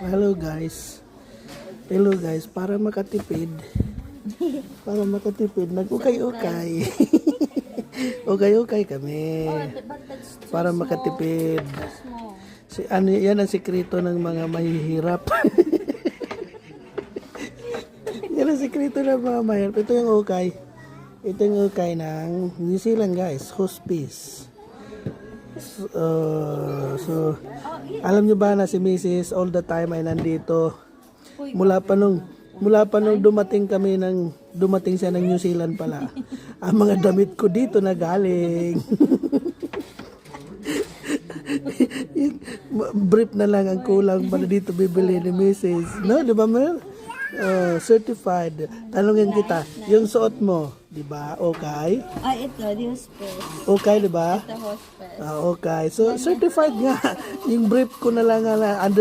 Hello guys. Hello guys, para makatipid. Nag-ukay-ukay. Ukay-ukay kami. Para makatipid. Yan ang sikreto ng mga mahihirap. Yan ang sikreto ng mga mahihirap. Ito yung ukay. Ito yung ukay ng New Zealand guys, hospice. So, alam nyo ba na si Mrs. all the time ay nandito mula pa nung dumating siya ng New Zealand pala. Ang mga damit ko dito na galing. Brief na lang ang kulang para dito bibili ni Mrs. No, di ba man? Certified. Tanungin kita, yung suot mo, di ba? Okay? Ito, di hospice. Okay, di ba? Ito, hospice. Okay. So, certified nga. Yung brief ko na lang under